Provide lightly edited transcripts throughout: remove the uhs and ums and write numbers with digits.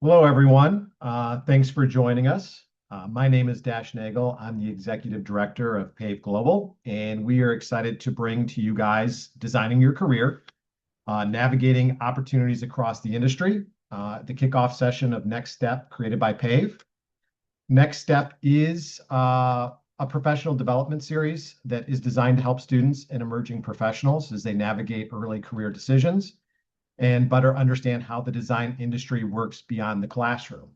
Hello, everyone. Thanks for joining us. My name is Dash Nagel. I'm the Executive Director of PAVE Global, and we are excited to bring to you guys Designing Your Career, Navigating Opportunities Across the Industry, the kickoff session of Next Step created by PAVE. Next Step is a professional development series that is designed to help students and emerging professionals as they navigate early career decisions and better understand how the design industry works beyond the classroom.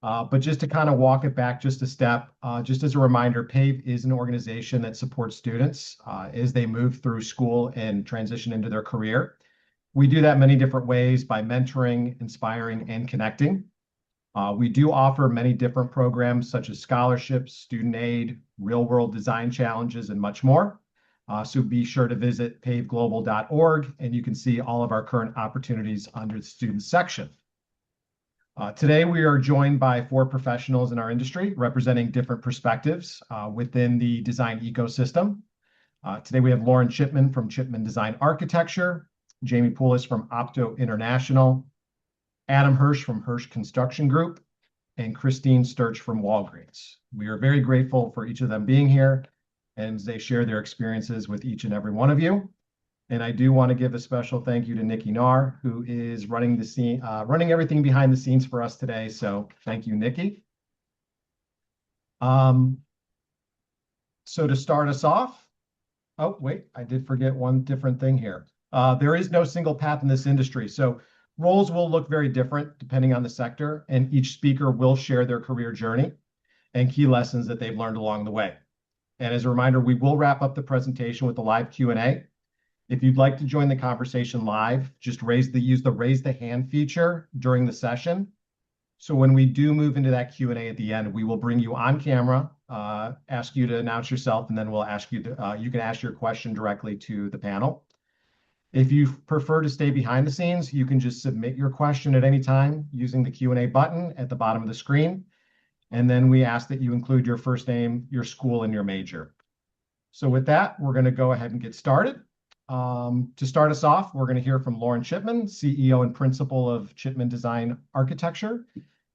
But just to kind of walk it back just a step, just as a reminder, PAVE is an organization that supports students as they move through school and transition into their career. We do that many different ways by mentoring, inspiring, and connecting. We do offer many different programs such as scholarships, student aid, real-world design challenges, and much more. So be sure to visit paveglobal.org, and you can see all of our current opportunities under the students section. Today, we are joined by four professionals in our industry representing different perspectives within the design ecosystem. Today, we have Lauren Chipman from Chipman Design Architecture, Jamie Poulos from OPTO International, Adam Hirsch from Hirsch Construction Group, and Christine Sturch from Walgreens. We are very grateful for each of them being here and they share their experiences with each and every one of you. And I do want to give a special thank you to Nikki Nar, who is running the scene, running everything behind the scenes for us today. So thank you, Nikki. So to start us off, oh, wait, I did forget one different thing here. There is no single path in this industry. So roles will look very different depending on the sector, and each speaker will share their career journey and key lessons that they've learned along the way. And as a reminder, we will wrap up the presentation with a live Q&A. If you'd like to join the conversation live, just use the raise the hand feature during the session. So when we do move into that Q&A at the end, we will bring you on camera, ask you to announce yourself, and then we'll ask you to, you can ask your question directly to the panel. If you prefer to stay behind the scenes, you can just submit your question at any time using the Q&A button at the bottom of the screen. And then we ask that you include your first name, your school, and your major. So with that, we're going to go ahead and get started. To start us off, we're going to hear from Lauren Chipman, CEO and principal of Chipman Design Architecture,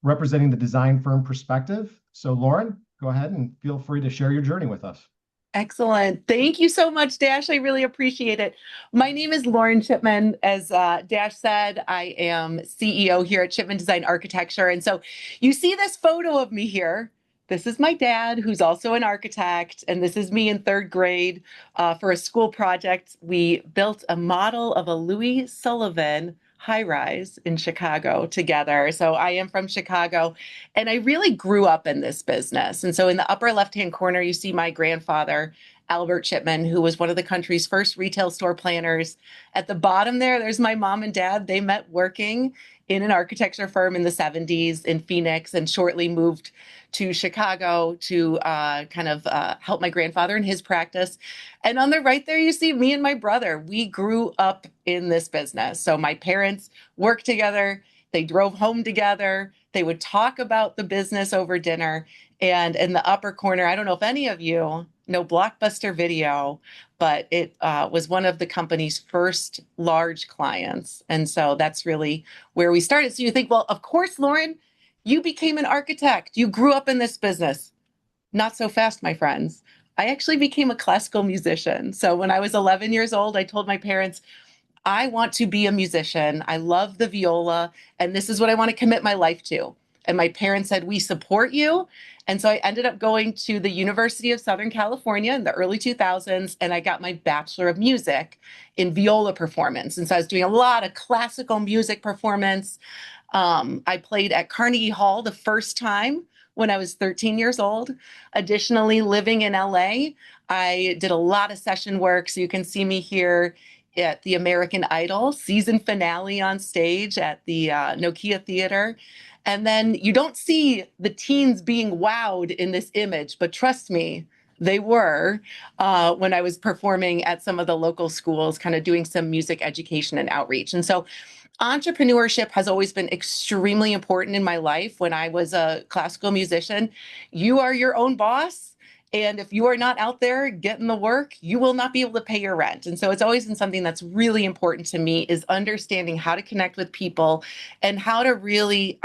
representing the design firm perspective. So Lauren, go ahead and feel free to share your journey with us. Excellent. Thank you so much, Dash. I really appreciate it. My name is Lauren Chipman. As Dash said, I am CEO here at Chipman Design Architecture. And so you see this photo of me here. This is my dad, who's also an architect, and this is me in third grade for a school project. We built a model of a Louis Sullivan high-rise in Chicago together. So I am from Chicago, and I really grew up in this business. And so in the upper left-hand corner, you see my grandfather, Albert Chipman, who was one of the country's first retail store planners. At the bottom there's my mom and dad. They met working in an architecture firm in the 70s in Phoenix and shortly moved to Chicago to help my grandfather in his practice. And on the right there, you see me and my brother. We grew up in this business. So my parents worked together. They drove home together. They would talk about the business over dinner. And in the upper corner, I don't know if any of you know Blockbuster Video, but it was one of the company's first large clients. And so that's really where we started. So you think, well, of course, Lauren, you became an architect. You grew up in this business. Not so fast, my friends. I actually became a classical musician. So when I was 11 years old, I told my parents, I want to be a musician. I love the viola, and this is what I want to commit my life to. And my parents said, we support you. And so I ended up going to the University of Southern California in the early 2000s, and I got my Bachelor of Music in viola performance. And so I was doing a lot of classical music performance. I played at Carnegie Hall the first time when I was 13 years old. Additionally, living in LA, I did a lot of session work. So you can see me here at the American Idol season finale on stage at the Nokia Theater. And then you don't see the teens being wowed in this image, but trust me, they were when I was performing at some of the local schools, kind of doing some music education and outreach. And so entrepreneurship has always been extremely important in my life. When I was a classical musician, you are your own boss And if you are not out there getting the work, you will not be able to pay your rent. And so it's always been something that's really important to me is understanding how to connect with people and how to really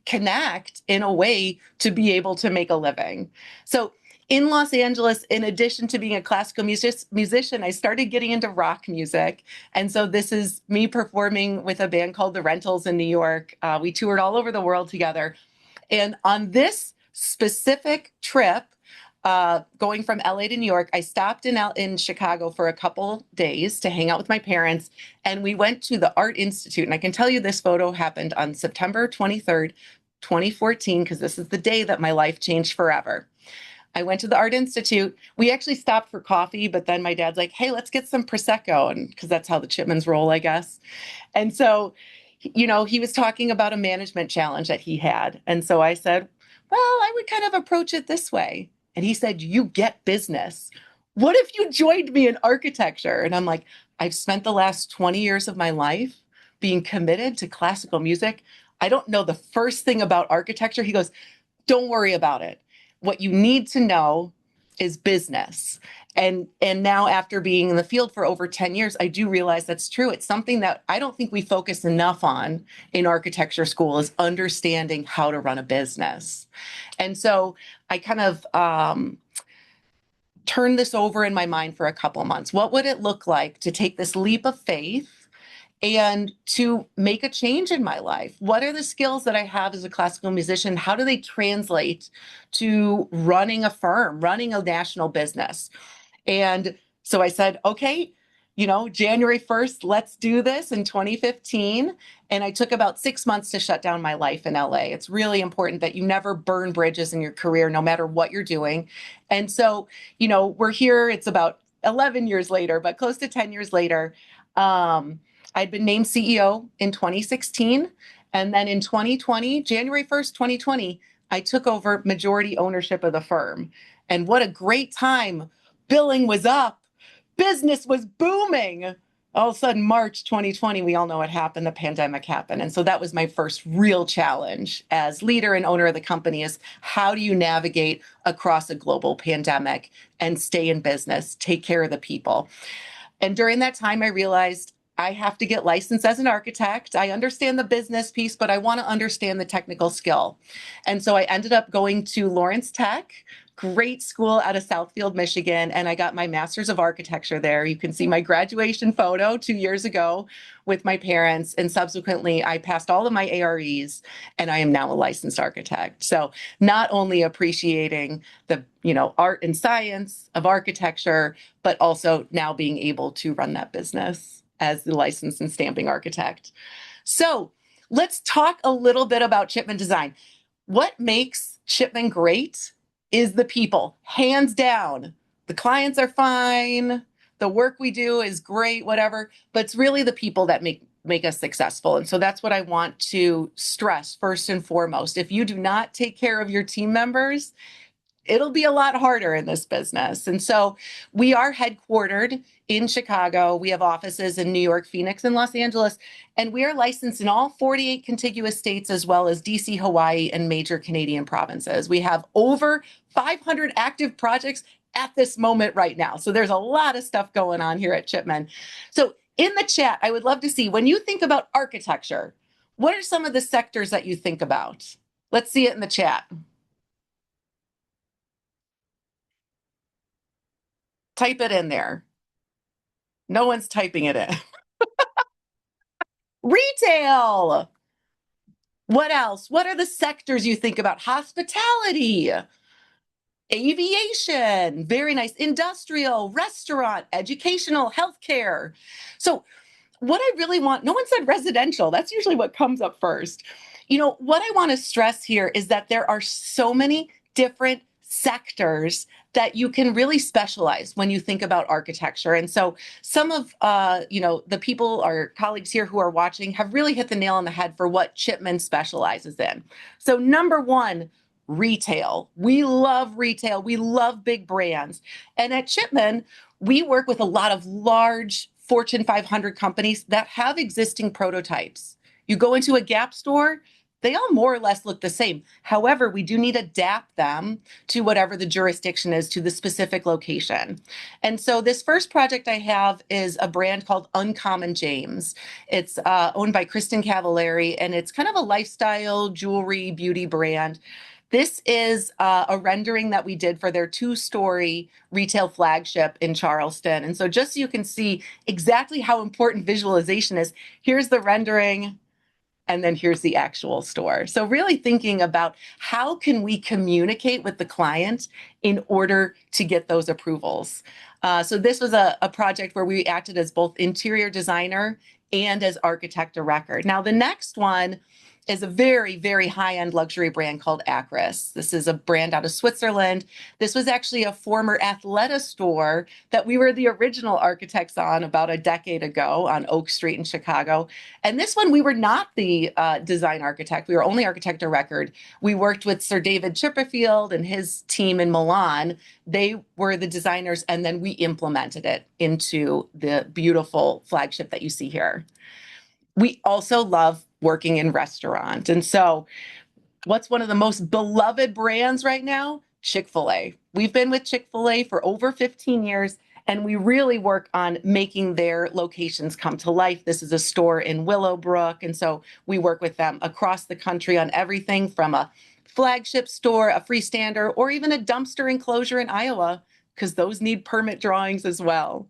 connect in a way to be able to make a living. So in Los Angeles, in addition to being a classical musician, I started getting into rock music. And so this is me performing with a band called The Rentals in New York. We toured all over the world together. And on this specific trip, going from LA to New York, I stopped in Chicago for a couple days to hang out with my parents, and we went to the Art Institute. And I can tell you this photo happened on September 23rd, 2014, because this is the day that my life changed forever. I went to the Art Institute. We actually stopped for coffee, but then my dad's like, hey, let's get some Prosecco. And because that's how the Chipmans roll, I guess. And so, he was talking about a management challenge that he had. And so I said, well, I would kind of approach it this way. And he said, you get business. What if you joined me in architecture? And I'm like, I've spent the last 20 years of my life being committed to classical music. I don't know the first thing about architecture. He goes, don't worry about it. What you need to know is business. And now after being in the field for over 10 years, I do realize that's true. It's something that I don't think we focus enough on in architecture school is understanding how to run a business. And so I kind of turned this over in my mind for a couple of months. What would it look like to take this leap of faith and to make a change in my life? What are the skills that I have as a classical musician? How do they translate to running a firm, running a national business? And so I said, okay, January 1st, let's do this in 2015. And I took about 6 months to shut down my life in LA. It's really important that you never burn bridges in your career, no matter what you're doing. And so, we're here, it's about 11 years later, but close to 10 years later. I'd been named CEO in 2016. And then in 2020, January 1st, 2020, I took over majority ownership of the firm. And what a great time. Billing was up. Business was booming. All of a sudden, March 2020, we all know what happened. The pandemic happened. And so that was my first real challenge as leader and owner of the company is how do you navigate across a global pandemic and stay in business, take care of the people? And during that time, I realized I have to get licensed as an architect. I understand the business piece, but I want to understand the technical skill. And so I ended up going to Lawrence Tech, great school out of Southfield, Michigan, and I got my master's of architecture there. You can see my graduation photo 2 years ago with my parents, and subsequently I passed all of my AREs, and I am now a licensed architect. So not only appreciating the art and science of architecture, but also now being able to run that business as the licensed and stamping architect. So let's talk a little bit about Chipman Design. What makes Chipman great is the people, hands down. The clients are fine. The work we do is great, whatever, but it's really the people that make us successful. And so that's what I want to stress first and foremost. If you do not take care of your team members, it'll be a lot harder in this business. And so we are headquartered in Chicago. We have offices in New York, Phoenix, and Los Angeles, and we are licensed in all 48 contiguous states, as well as DC, Hawaii, and major Canadian provinces. We have over 500 active projects at this moment right now. So there's a lot of stuff going on here at Chipman. So in the chat, I would love to see, when you think about architecture, what are some of the sectors that you think about? Let's see it in the chat. Type it in there. No one's typing it in. Retail. What else? What are the sectors you think about? Hospitality, aviation, very nice, industrial, restaurant, educational, healthcare. So what I really want, no one said residential. That's usually what comes up first. What I want to stress here is that there are so many different sectors that you can really specialize when you think about architecture. And so some of the people, our colleagues here who are watching, have really hit the nail on the head for what Chipman specializes in. So number one, retail. We love retail. We love big brands. And at Chipman, we work with a lot of large Fortune 500 companies that have existing prototypes. You go into a Gap store, they all more or less look the same. However, we do need to adapt them to whatever the jurisdiction is, to the specific location. And so this first project I have is a brand called Uncommon James. It's owned by Kristen Cavallari, and it's kind of a lifestyle jewelry beauty brand. This is a rendering that we did for their 2-story retail flagship in Charleston. And so just so you can see exactly how important visualization is, here's the rendering, and then here's the actual store. So really thinking about how can we communicate with the client in order to get those approvals. So this was a project where we acted as both interior designer and as architect of record. Now the next one is a very, very high-end luxury brand called Acris. This is a brand out of Switzerland. This was actually a former Athleta store that we were the original architects on about a decade ago on Oak Street in Chicago. And this one, we were not the design architect. We were only architect of record. We worked with Sir David Chipperfield and his team in Milan. They were the designers, and then we implemented it into the beautiful flagship that you see here. We also love working in restaurant. And so what's one of the most beloved brands right now? Chick-fil-A. We've been with Chick-fil-A for over 15 years, and we really work on making their locations come to life. This is a store in Willowbrook, and so we work with them across the country on everything from a flagship store, a freestander, or even a dumpster enclosure in Iowa, because those need permit drawings as well.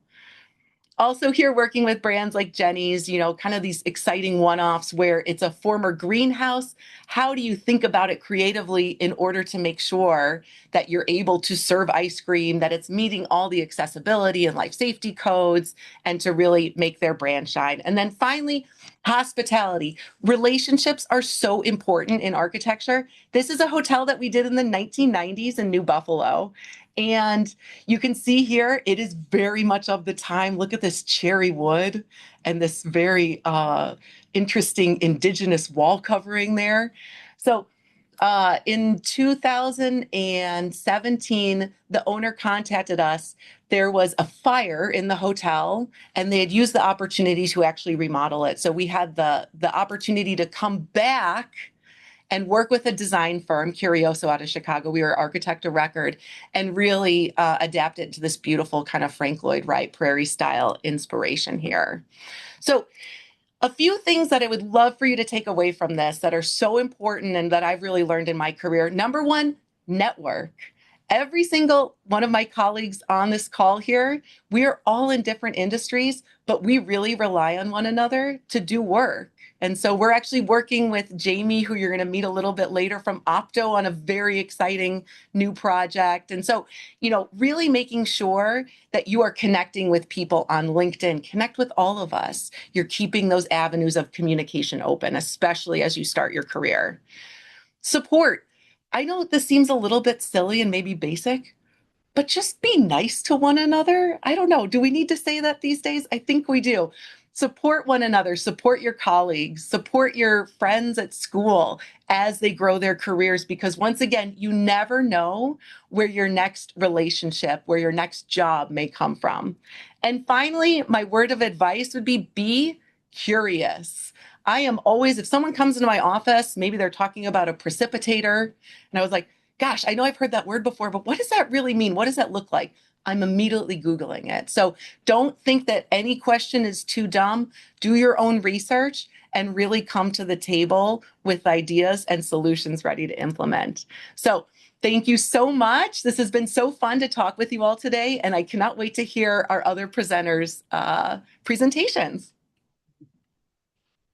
Also here working with brands like Jenny's, kind of these exciting one-offs where it's a former greenhouse. How do you think about it creatively in order to make sure that you're able to serve ice cream, that it's meeting all the accessibility and life safety codes, and to really make their brand shine? And then finally, hospitality. Relationships are so important in architecture. This is a hotel that we did in the 1990s in New Buffalo. And you can see here, it is very much of the time. Look at this cherry wood and this very interesting indigenous wall covering there. So in 2017, the owner contacted us. There was a fire in the hotel, and they had used the opportunity to actually remodel it. So we had the opportunity to come back and work with a design firm, Curioso out of Chicago. We were architect of record, and really adapt it to this beautiful kind of Frank Lloyd Wright prairie style inspiration here. So a few things that I would love for you to take away from this that are so important and that I've really learned in my career. Number one, network. Every single one of my colleagues on this call here, we are all in different industries, but we really rely on one another to do work. And so we're actually working with Jamie, who you're going to meet a little bit later, from OPTO on a very exciting new project. And so, really making sure that you are connecting with people on LinkedIn. Connect with all of us. You're keeping those avenues of communication open, especially as you start your career. Support. I know this seems a little bit silly and maybe basic, but just be nice to one another. I don't know. Do we need to say that these days? I think we do. Support one another, support your colleagues, support your friends at school as they grow their careers, because once again, you never know where your next relationship, where your next job may come from. And finally, my word of advice would be curious. I am always, if someone comes into my office, maybe they're talking about a precipitator, and I was like, gosh, I know I've heard that word before, but what does that really mean? What does that look like? I'm immediately Googling it. So don't think that any question is too dumb. Do your own research and really come to the table with ideas and solutions ready to implement. So thank you so much. This has been so fun to talk with you all today, and I cannot wait to hear our other presenters' presentations.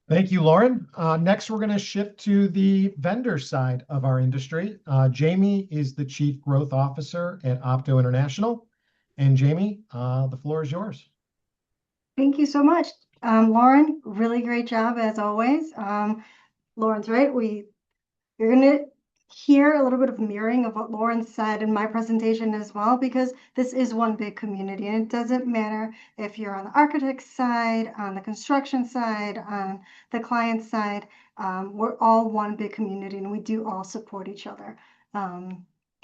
Thank you, Lauren. Next, we're going to shift to the vendor side of our industry. Jamie is the Chief Growth Officer at OPTO International. And Jamie, the floor is yours. Thank you so much. Lauren, really great job as always. Lauren's right. You're going to hear a little bit of mirroring of what Lauren said in my presentation as well, because this is one big community, and it doesn't matter if you're on the architect side, on the construction side, on the client side. We're all one big community, and we do all support each other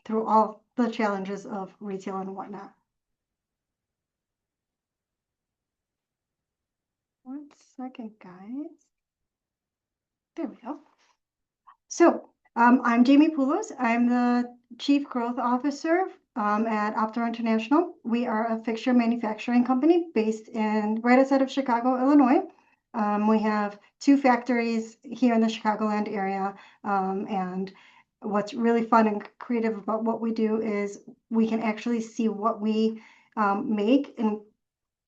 through all the challenges of retail and whatnot. One second, guys. There we go. I'm Jamie Poulos. I'm the Chief Growth Officer at OPTO International. We are a fixture manufacturing company based right outside of Chicago, Illinois. We have 2 factories here in the Chicagoland area. And what's really fun and creative about what we do is we can actually see what we make, and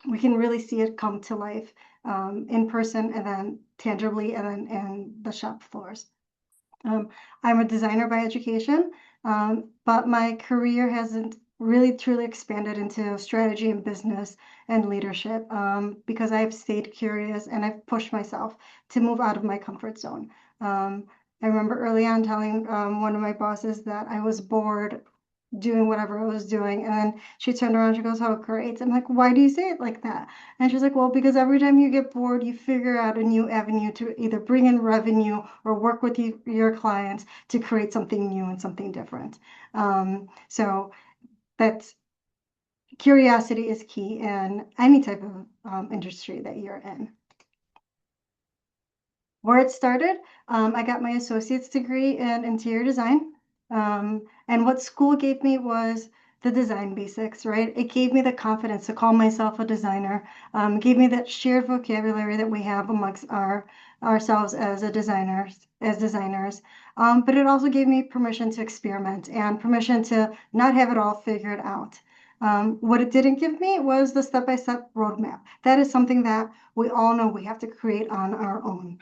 we can really see it come to life in person and then tangibly and then in the shop floors. I'm a designer by education, but my career hasn't really truly expanded into strategy and business and leadership because I've stayed curious and I've pushed myself to move out of my comfort zone. I remember early on telling one of my bosses that I was bored doing whatever I was doing. And then she turned around, she goes, "Oh, great." I'm like, "Why do you say it like that?" And she's like, "Well, because every time you get bored, you figure out a new avenue to either bring in revenue or work with your clients to create something new and something different." So that's curiosity is key in any type of industry that you're in. Where it started, I got my associate's degree in interior design. And what school gave me was the design basics, right? It gave me the confidence to call myself a designer, gave me that shared vocabulary that we have amongst ourselves as designers. But it also gave me permission to experiment and permission to not have it all figured out. What it didn't give me was the step-by-step roadmap. That is something that we all know we have to create on our own.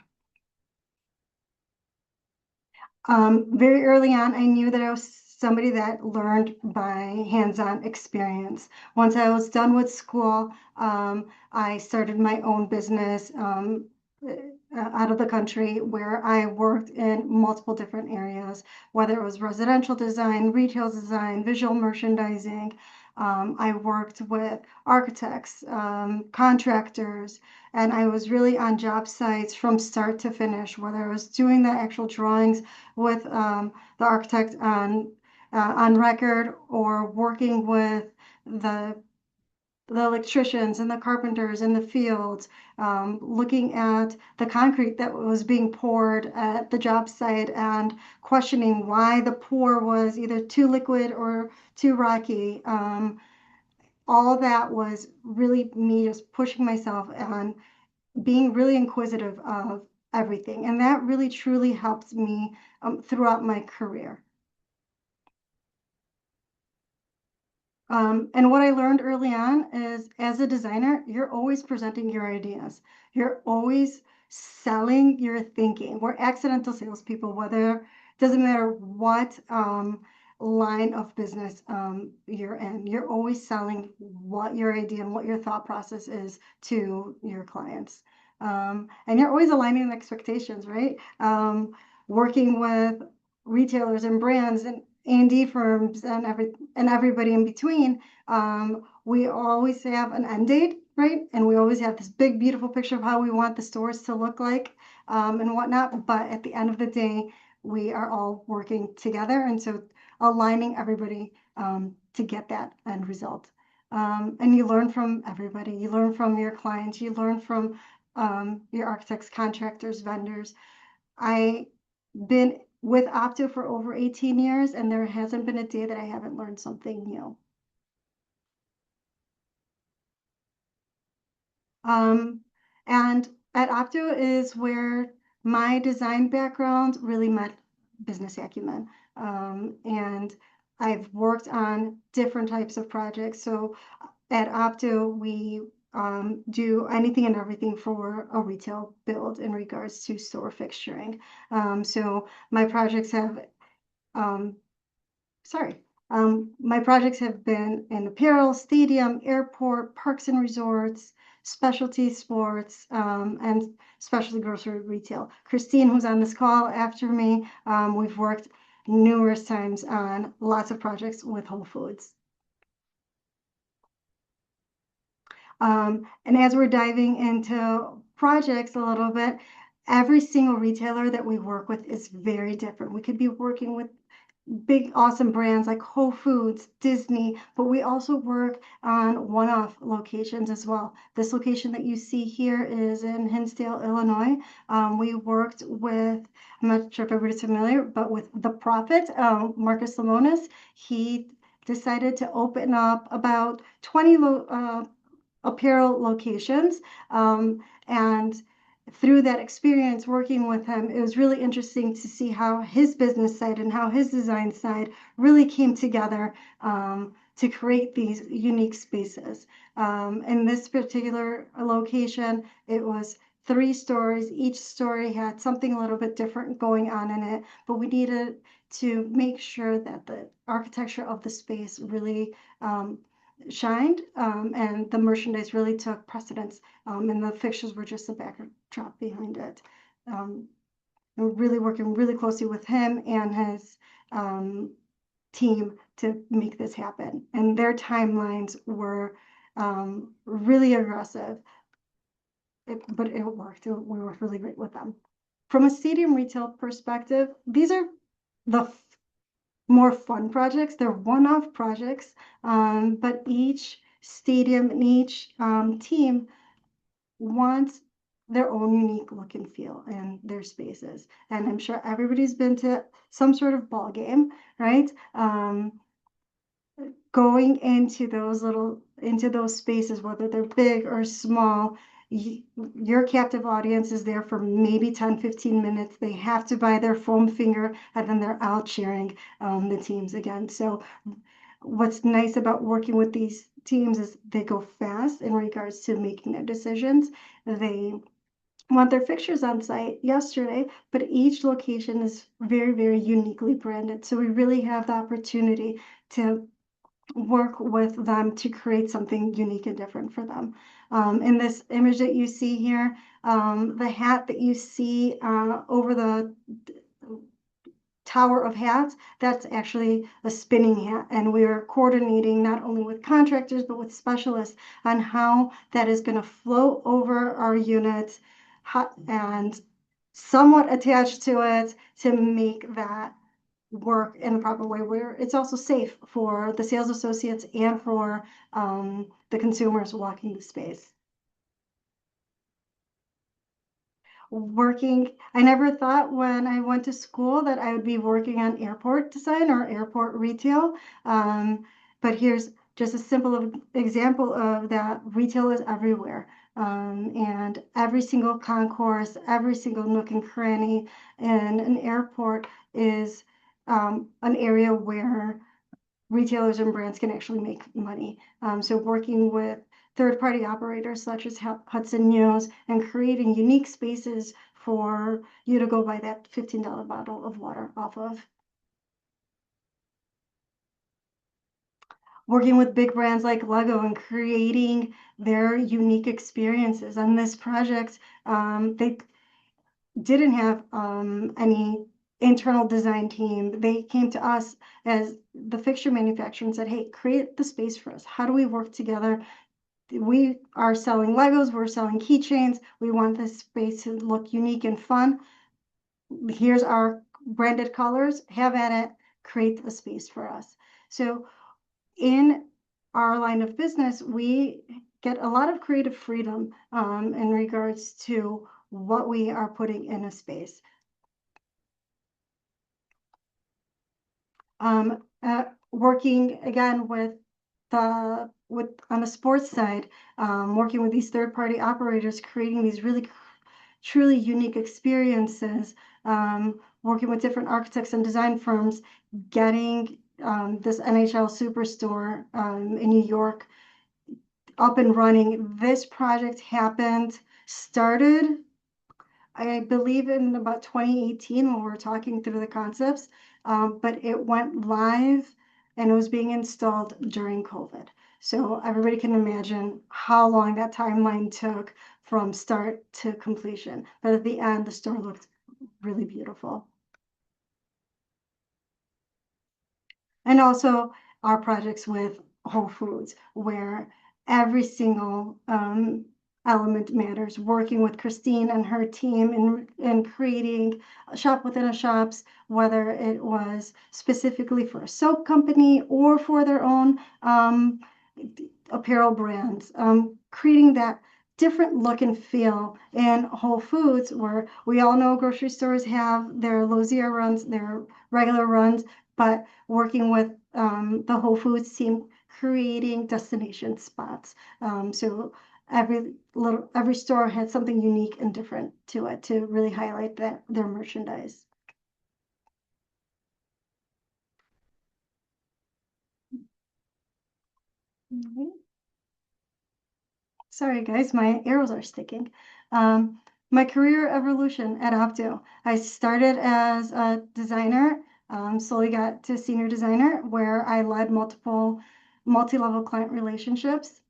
Very early on, I knew that I was somebody that learned by hands-on experience. Once I was done with school, I started my own business out of the country where I worked in multiple different areas, whether it was residential design, retail design, visual merchandising. I worked with architects, contractors, and I was really on job sites from start to finish, whether I was doing the actual drawings with the architect on record or working with the electricians and the carpenters in the fields, looking at the concrete that was being poured at the job site and questioning why the pour was either too liquid or too rocky. All that was really me just pushing myself and being really inquisitive of everything. And that really truly helped me throughout my career. And what I learned early on is as a designer, you're always presenting your ideas. You're always selling your thinking. We're accidental salespeople, whether doesn't matter what line of business you're in. You're always selling what your idea and what your thought process is to your clients. And you're always aligning expectations, right? Working with retailers and brands and A&D firms and everybody in between, we always have an end date, right? And we always have this big, beautiful picture of how we want the stores to look like and whatnot. But at the end of the day, we are all working together. And so aligning everybody to get that end result. And you learn from everybody. You learn from your clients. You learn from your architects, contractors, vendors. I've been with OPTO for over 18 years, and there hasn't been a day that I haven't learned something new. And at OPTO is where my design background really met business acumen. And I've worked on different types of projects. So at OPTO, we do anything and everything for a retail build in regards to store fixturing. So my projects have my projects have been in apparel, stadium, airport, parks and resorts, specialty sports, and specialty grocery retail. Christine, who's on this call after me, we've worked numerous times on lots of projects with Whole Foods. And as we're diving into projects a little bit, every single retailer that we work with is very different. We could be working with big, awesome brands like Whole Foods, Disney, but we also work on one-off locations as well. This location that you see here is in Hinsdale, Illinois. We worked with, I'm not sure if everybody's familiar, but with The Prophet, Marcus Lemonis. He decided to open up about 20 apparel locations. And through that experience working with him, it was really interesting to see how his business side and how his design side really came together to create these unique spaces. In this particular location, it was 3 stories. Each story had something a little bit different going on in it, but we needed to make sure that the architecture of the space really shined, and the merchandise really took precedence, and the fixtures were just a backdrop behind it. We're really working really closely with him and his team to make this happen, and their timelines were really aggressive, but it worked. We worked really great with them. From a stadium retail perspective, these are the more fun projects. They're one-off projects, but each stadium and each team wants their own unique look and feel in their spaces. And I'm sure everybody's been to some sort of ball game, right? Going into those spaces, whether they're big or small, your captive audience is there for maybe 10-15 minutes. They have to buy their foam finger, and then they're out cheering the teams again. So what's nice about working with these teams is they go fast in regards to making their decisions. They want their fixtures on site yesterday, but each location is very, very uniquely branded. So we really have the opportunity to work with them to create something unique and different for them. In this image that you see here, the hat that you see over the tower of hats, that's actually a spinning hat. And we're coordinating not only with contractors, but with specialists on how that is going to flow over our unit and somewhat attached to it to make that work in the proper way where it's also safe for the sales associates and for the consumers walking the space. I never thought when I went to school that I would be working on airport design or airport retail. But here's just a simple example of that. Retail is everywhere. And every single concourse, every single nook and cranny in an airport is an area where retailers and brands can actually make money. So working with third-party operators such as Hudson News and creating unique spaces for you to go buy that $15 bottle of water off of. Working with big brands like Lego and creating their unique experiences. On this project, they didn't have any internal design team. They came to us as the fixture manufacturer and said, hey, create the space for us. How do we work together? We are selling Legos, we're selling keychains. We want this space to look unique and fun. Here's our branded colors, have at it, create a space for us. So in our line of business, we get a lot of creative freedom in regards to what we are putting in a space. Working again on the sports side, working with these third-party operators, creating these really truly unique experiences, working with different architects and design firms, getting this NHL Superstore in New York up and running. This project started, I believe, in about 2018 when we were talking through the concepts, but it went live and it was being installed during COVID. So everybody can imagine how long that timeline took from start to completion. But at the end, the store looked really beautiful. And also our projects with Whole Foods, where every single element matters. Working with Christine and her team in creating a shop within a shops, whether it was specifically for a soap company or for their own apparel brands, creating that different look and feel in Whole Foods, where we all know grocery stores have their Lozier runs, their regular runs, but working with the Whole Foods team, creating destination spots. So every store had something unique and different to it to really highlight their merchandise. Sorry, guys, my arrows are sticking. My career evolution at OPTO. I started as a designer, slowly got to senior designer, where I led multi-level client relationships.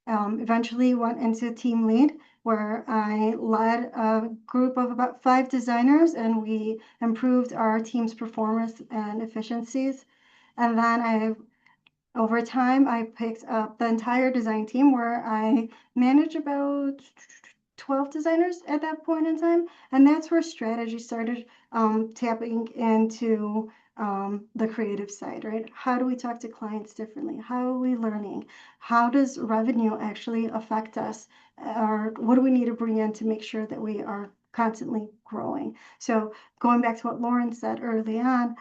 Eventually went into team lead, where I led a group of about 5 designers, and we improved our team's performance and efficiencies. And then over time, I picked up the entire design team, where I manage about 12 designers at that point in time. And that's where strategy started tapping into the creative side, right? How do we talk to clients differently? How are we learning? How does revenue actually affect us? Or what do we need to bring in to make sure that we are constantly growing? So going back to what Lauren said early on,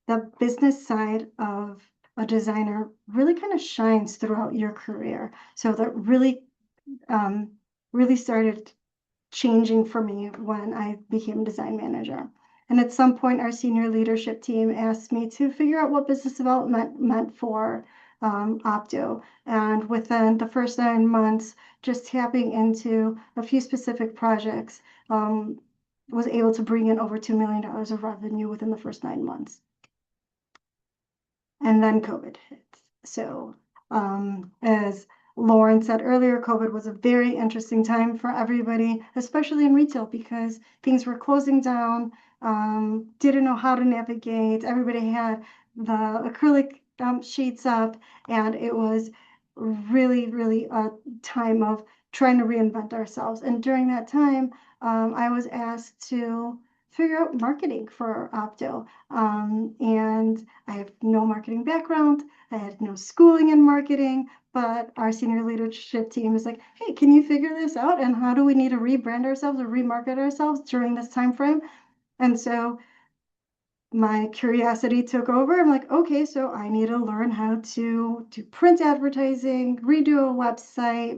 the business side of a designer really kind of shines throughout your career. So that really started changing for me when I became design manager. And at some point, our senior leadership team asked me to figure out what business development meant for OPTO. And within the first 9 months, just tapping into a few specific projects, was able to bring in over $2 million of revenue within the first 9 months. And then COVID hit. So as Lauren said earlier, COVID was a very interesting time for everybody, especially in retail, because things were closing down, didn't know how to navigate. Everybody had the acrylic sheets up, and it was really a time of trying to reinvent ourselves. And during that time, I was asked to figure out marketing for OPTO. And I have no marketing background. I had no schooling in marketing, but our senior leadership team is like, hey, can you figure this out? And how do we need to rebrand ourselves or remarket ourselves during this time frame? And so my curiosity took over. I'm like, okay, so I need to learn how to do print advertising, redo a website,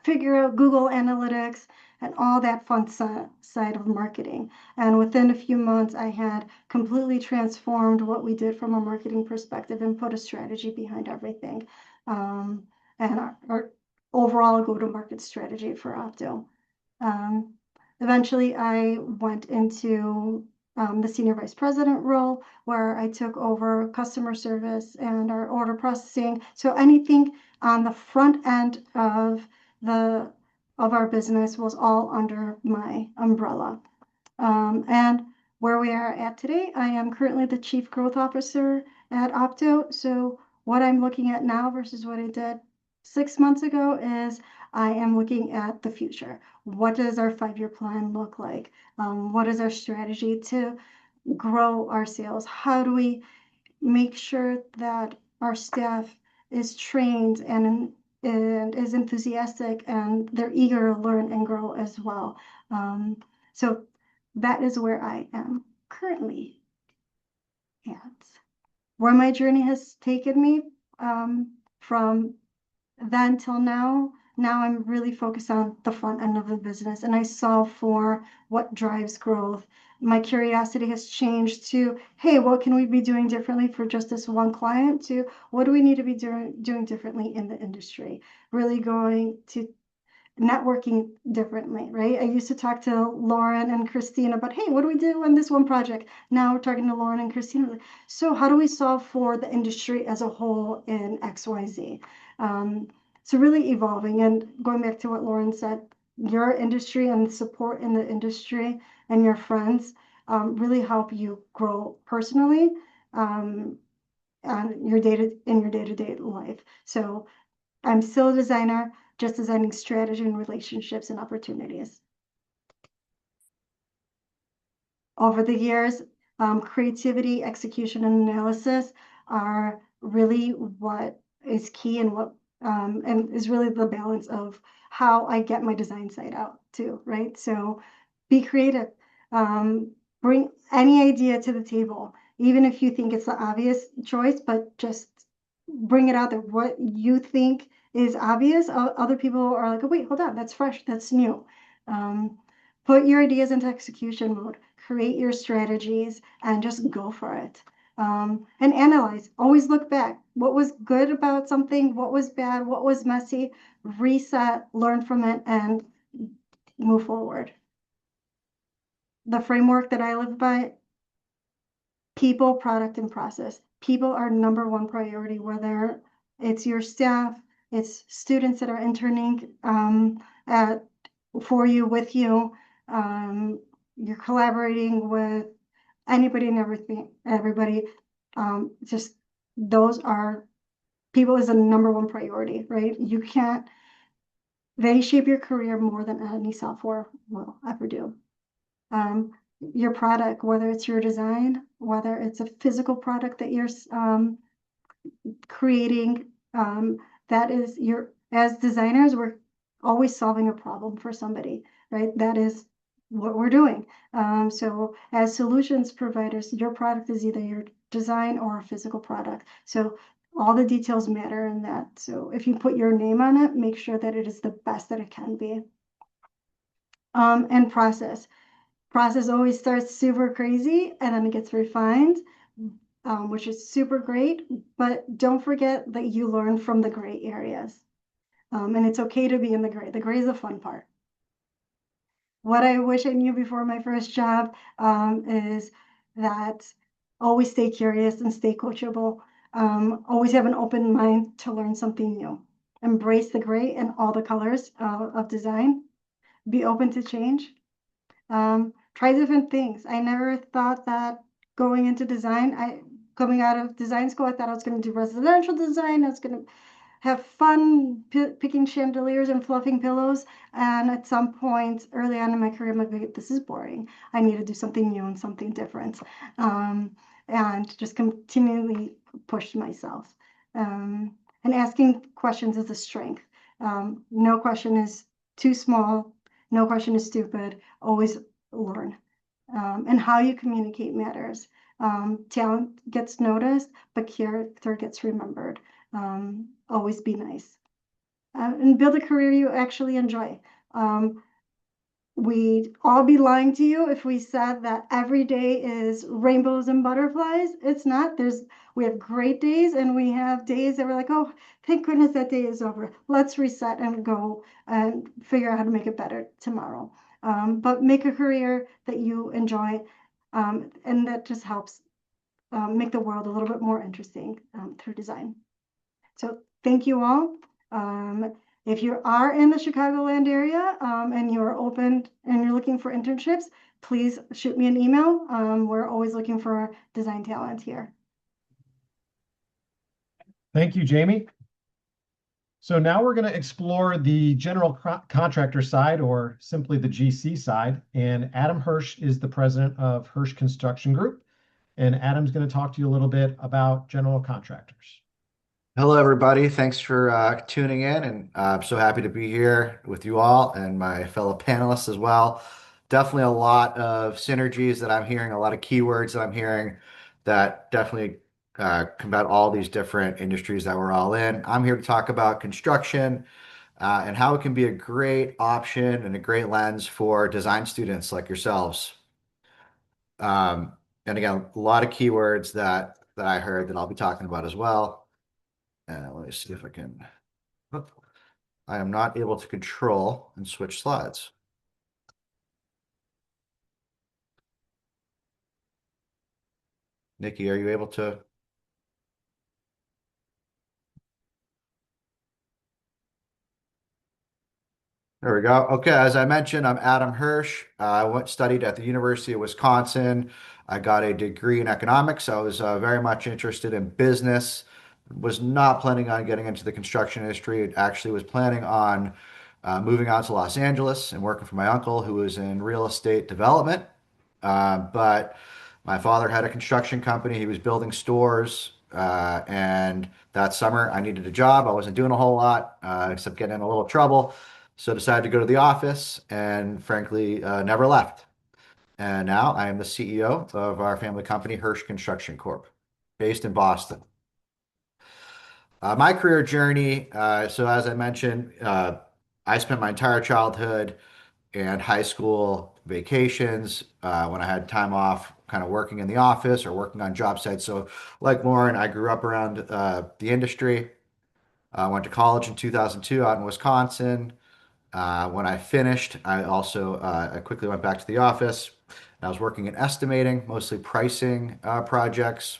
figure out Google Analytics and all that fun side of marketing. And within a few months, I had completely transformed what we did from a marketing perspective and put a strategy behind everything. And our overall go-to-market strategy for OPTO. Eventually, I went into the senior vice president role, where I took over customer service and our order processing. So anything on the front end of our business was all under my umbrella. And where we are at today, I am currently the Chief Growth Officer at OPTO. So what I'm looking at now versus what I did 6 months ago is I am looking at the future. What does our 5-year plan look like? What is our strategy to grow our sales? How do we make sure that our staff is trained and is enthusiastic and they're eager to learn and grow as well? So that is where I am currently at. Where my journey has taken me from then till now I'm really focused on the front end of the business, and I solve for what drives growth. My curiosity has changed to, hey, what can we be doing differently for just this one client, to what do we need to be doing differently in the industry? Really going to networking differently, right? I used to talk to Lauren and Christine about, hey, what do we do on this one project? Now we're talking to Lauren and Christine. So how do we solve for the industry as a whole in XYZ? So really evolving, and going back to what Lauren said, your industry and support in the industry and your friends really help you grow personally and in your day-to-day life. So I'm still a designer, just designing strategy and relationships and opportunities. Over the years, creativity, execution, and analysis are really what is key and what and is really the balance of how I get my design site out too, right? So be creative. Bring any idea to the table, even if you think it's the obvious choice, but just bring it out there. What you think is obvious, other people are like, oh, wait, hold on, that's fresh, that's new. Um, put your ideas into execution mode, create your strategies, and just go for it. And analyze. Always look back. What was good about something? What was bad? What was messy? Reset, learn from it, and move forward. The framework that I live by: people, product, and process. People are number one priority, whether it's your staff, it's students that are interning at, for you, with you, you're collaborating with anybody and everything, everybody. Just those are, people is the number one priority, right? You can't, they shape your career more than any software will ever do. Your product, whether it's your design, whether it's a physical product that you're creating, that is your, as designers, we're always solving a problem for somebody, right? That is what we're doing. So as solutions providers, your product is either your design or a physical product. So all the details matter in that. So if you put your name on it, make sure that it is the best that it can be. And process. Process always starts super crazy and then it gets refined, which is super great. But don't forget that you learn from the gray areas. And it's okay to be in the gray. The gray is the fun part. What I wish I knew before my first job is that always stay curious and stay coachable. Always have an open mind to learn something new. Embrace the gray and all the colors of design. Be open to change. Try different things. I never thought that going into design, coming out of design school, I thought I was going to do residential design. I was going to have fun picking chandeliers and fluffing pillows. And at some point early on in my career, I'm like, this is boring. I need to do something new and something different. And just continually pushed myself. And asking questions is a strength. No question is too small. No question is stupid. Always learn. And how you communicate matters. Talent gets noticed, but character gets remembered. Always be nice. And build a career you actually enjoy. We'd all be lying to you if we said that every day is rainbows and butterflies. It's not. We have great days and we have days that we're like, oh, thank goodness that day is over. Let's reset and go and figure out how to make it better tomorrow. But make a career that you enjoy, and that just helps make the world a little bit more interesting through design. So thank you all. If you are in the Chicagoland area and you're open and you're looking for internships, please shoot me an email. We're always looking for design talent here. Thank you, Jamie. So now we're going to explore the general contractor side, or simply the GC side. And Adam Hirsch is the president of Hirsch Construction Group. And Adam's going to talk to you a little bit about general contractors. Hello, everybody. Thanks for tuning in, and I'm so happy to be here with you all and my fellow panelists as well. Definitely a lot of synergies that I'm hearing, a lot of keywords that I'm hearing that definitely combat all these different industries that we're all in. I'm here to talk about construction and how it can be a great option and a great lens for design students like yourselves. And again, a lot of keywords that I heard that I'll be talking about as well. Let me see if I can. I am not able to control and switch slides. Nikki, are you able to? There we go. Okay, as I mentioned, I'm Adam Hirsch. I studied at the University of Wisconsin. I got a degree in economics. I was very much interested in business, Was not planning on getting into the construction industry. Actually was planning on moving out to Los Angeles and working for my uncle who was in real estate development. But my father had a construction company. He was building stores. And that summer, I needed a job. I wasn't doing a whole lot, except getting in a little trouble. So I decided to go to the office and frankly, never left. And now I am the CEO of our family company, Hirsch Construction Corp, based in Boston. My career journey, so as I mentioned, I spent my entire childhood and high school vacations when I had time off, kind of working in the office or working on job sites. So, like Lauren, I grew up around the industry. I went to college in 2002 out in Wisconsin. When I finished, I quickly went back to the office. I was working in estimating, mostly pricing projects.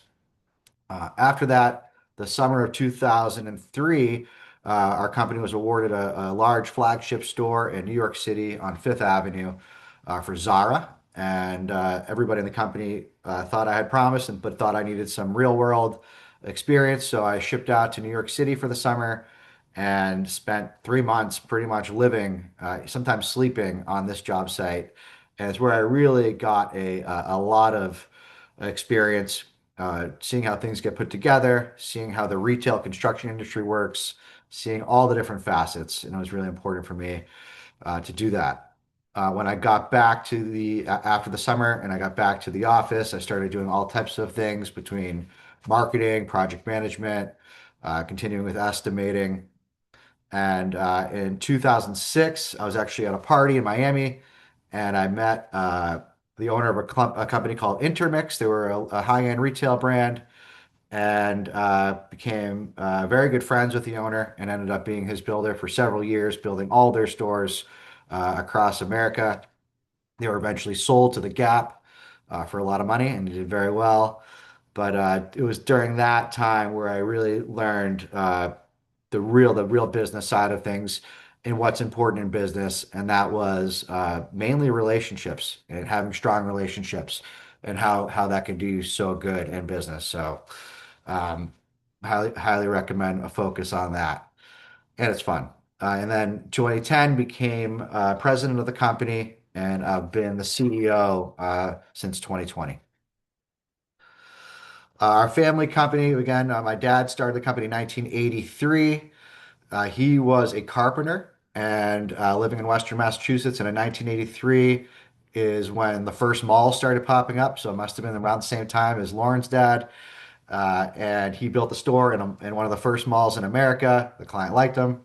After that, the summer of 2003, our company was awarded a large flagship store in New York City on Fifth Avenue for Zara. And everybody in the company thought I had promise, but thought I needed some real world experience. So I shipped out to New York City for the summer and spent 3 months pretty much living, sometimes sleeping on this job site. And it's where I really got a lot of experience seeing how things get put together, seeing how the retail construction industry works, seeing all the different facets. And it was really important for me to do that. When I got back to after the summer and I got back to the office, I started doing all types of things between marketing, project management, continuing with estimating. And in 2006, I was actually at a party in Miami and I met the owner of a company called Intermix. They were a high-end retail brand and became very good friends with the owner and ended up being his builder for several years, building all their stores across America. They were eventually sold to the Gap for a lot of money and did very well. But it was during that time where I really learned the real business side of things and what's important in business, and that was mainly relationships and having strong relationships and how that can do so good in business. So, um, highly recommend a focus on that, and it's fun. And then 2010 became president of the company, and I've been the CEO since 2020. Our family company, again, my dad started the company in 1983. He was a carpenter and living in Western Massachusetts. And in 1983 is when the first malls started popping up. So it must have been around the same time as Lauren's dad. And he built a store in one of the first malls in America. The client liked him,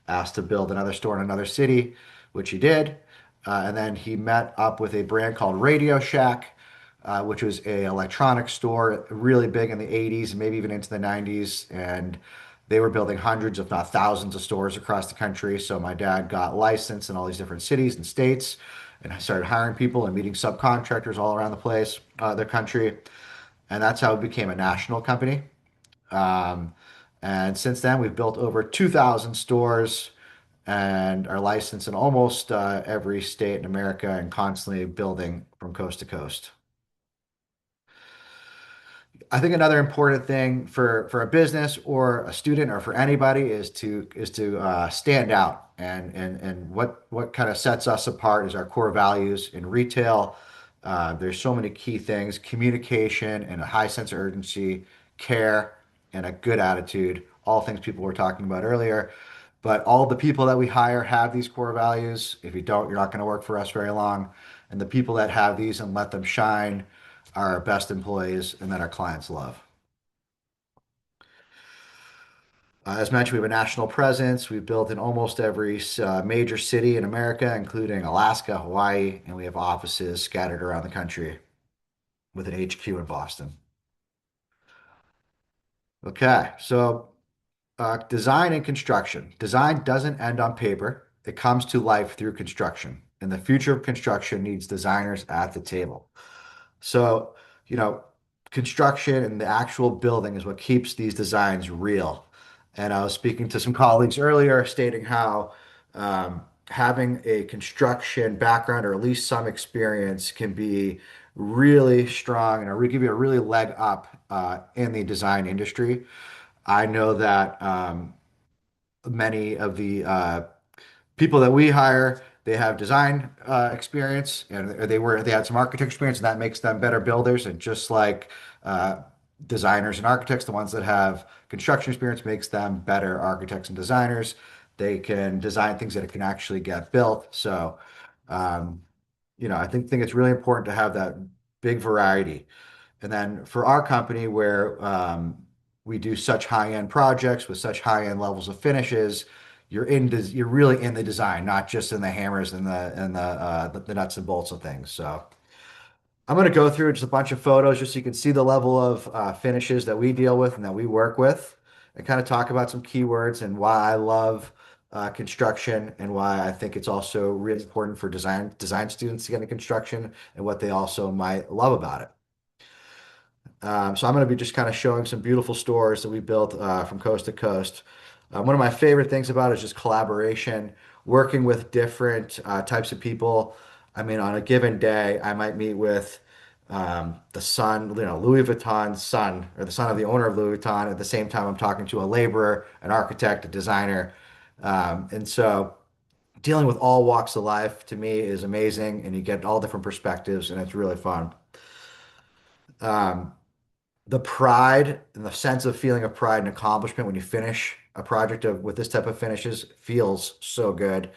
asked to build another store in another city, which he did. And then he met up with a brand called Radio Shack, which was a electronics store, really big in the 80s and maybe even into the 90s. And they were building hundreds, if not thousands, of stores across the country. So my dad got licensed in all these different cities and states, and I started hiring people and meeting subcontractors all around the place, the country, and that's how it became a national company. Um, and since then, we've built over 2,000 stores and are licensed in almost every state in America and constantly building from coast to coast. I think another important thing for a business or a student or for anybody is to stand out and what kind of sets us apart is our core values in retail. There's so many key things: communication and a high sense of urgency, care, and a good attitude. All things people were talking about earlier. But all the people that we hire have these core values. If you don't, you're not going to work for us very long. And the people that have these and let them shine are our best employees and that our clients love. As mentioned, we have a national presence. We've built in almost every major city in America, including Alaska, Hawaii, and we have offices scattered around the country with an HQ in Boston. Okay, so design and construction. Design doesn't end on paper, it comes to life through construction. And the future of construction needs designers at the table. So, you know, construction and the actual building is what keeps these designs real. And I was speaking to some colleagues earlier stating how having a construction background or at least some experience can be really strong and give you a really leg up in the design industry. I know that many of the people that we hire, they have design experience and they had some architecture experience, and that makes them better builders. And just like uh, designers and architects, the ones that have construction experience makes them better architects and designers. They can design things that can actually get built. So, um, I think it's really important to have that big variety. And then for our company, where we do such high-end projects with such high-end levels of finishes, you're really in the design, not just in the hammers and the nuts and bolts of things. So I'm going to go through just a bunch of photos just so you can see the level of finishes that we deal with and that we work with, and kind of talk about some keywords and why I love construction and why I think it's also really important for design students to get into construction and what they also might love about it. So I'm going to be just kind of showing some beautiful stores that we built from coast to coast. One of my favorite things about it is just collaboration, working with different types of people. I mean, on a given day, I might meet with the son, Louis Vuitton's son, or the son of the owner of Louis Vuitton. At the same time, I'm talking to a laborer, an architect, a designer. And so dealing with all walks of life to me is amazing, and you get all different perspectives, and it's really fun. Um, the pride and the sense of feeling of pride and accomplishment when you finish a project with this type of finishes feels so good.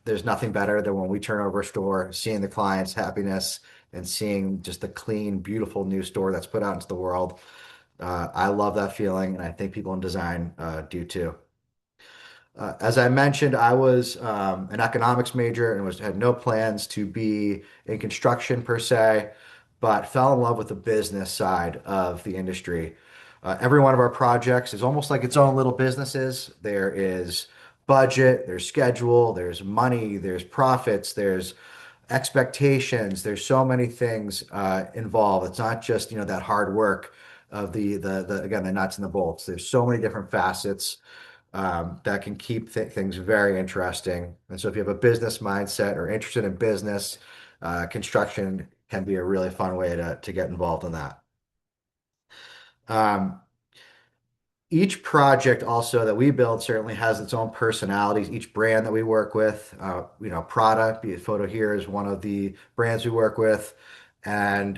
There's nothing better than when we turn over a store, seeing the client's happiness and seeing just the clean, beautiful new store that's put out into the world. I love that feeling, and I think people in design do too. As I mentioned, I was an economics major and had no plans to be in construction per se, but fell in love with the business side of the industry. Every one of our projects is almost like its own little businesses. There is budget, there's schedule, there's money, there's profits, there's expectations. There's so many things involved. It's not just, that hard work of the again, the nuts and the bolts. There's so many different facets that can keep things very interesting. And so if you have a business mindset or interested in business, construction can be a really fun way to get involved in that. Um, each project also that we build certainly has its own personalities. Each brand that we work with, Prada, be it Photo here, is one of the brands we work with. And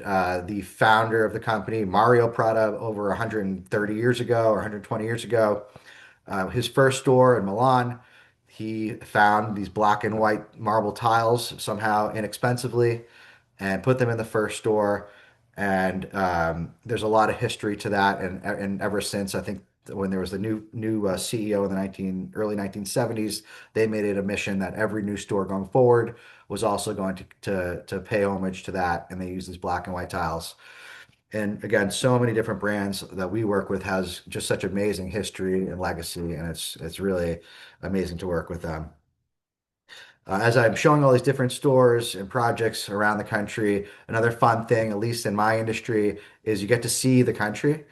the founder of the company, Mario Prada, over 130 years ago or 120 years ago, his first store in Milan, he found these black and white marble tiles somehow inexpensively and put them in the first store. And there's a lot of history to that. And ever since, I think when there was the new CEO in the early 1970s, they made it a mission that every new store going forward was also going to pay homage to that. And they use these black and white tiles. And again, so many different brands that we work with has just such amazing history and legacy, and it's really amazing to work with them. As I'm showing all these different stores and projects around the country, another fun thing, at least in my industry, is you get to see the country.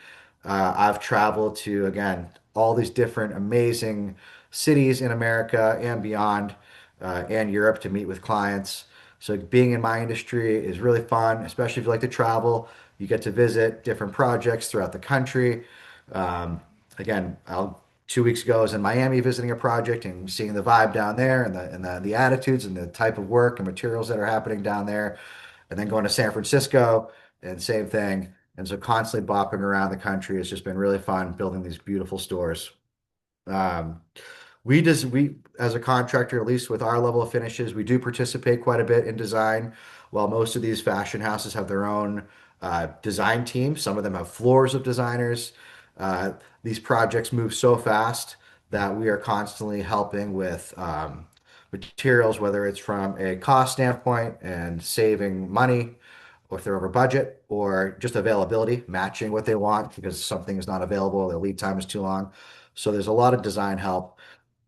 I've traveled to, again, all these different amazing cities in America and beyond, and Europe to meet with clients. So being in my industry is really fun, especially if you like to travel. You get to visit different projects throughout the country. Um, again, 2 weeks ago, I was in Miami visiting a project and seeing the vibe down there and the attitudes and the type of work and materials that are happening down there. And then going to San Francisco and same thing. And so constantly bopping around the country has just been really fun building these beautiful stores. Um, we as a contractor, at least with our level of finishes, we do participate quite a bit in design. While most of these fashion houses have their own design team, some of them have floors of designers. Uh, these projects move so fast that we are constantly helping with materials, whether it's from a cost standpoint and saving money, or if they're over budget, or just availability, matching what they want because something is not available, the lead time is too long. So there's a lot of design help.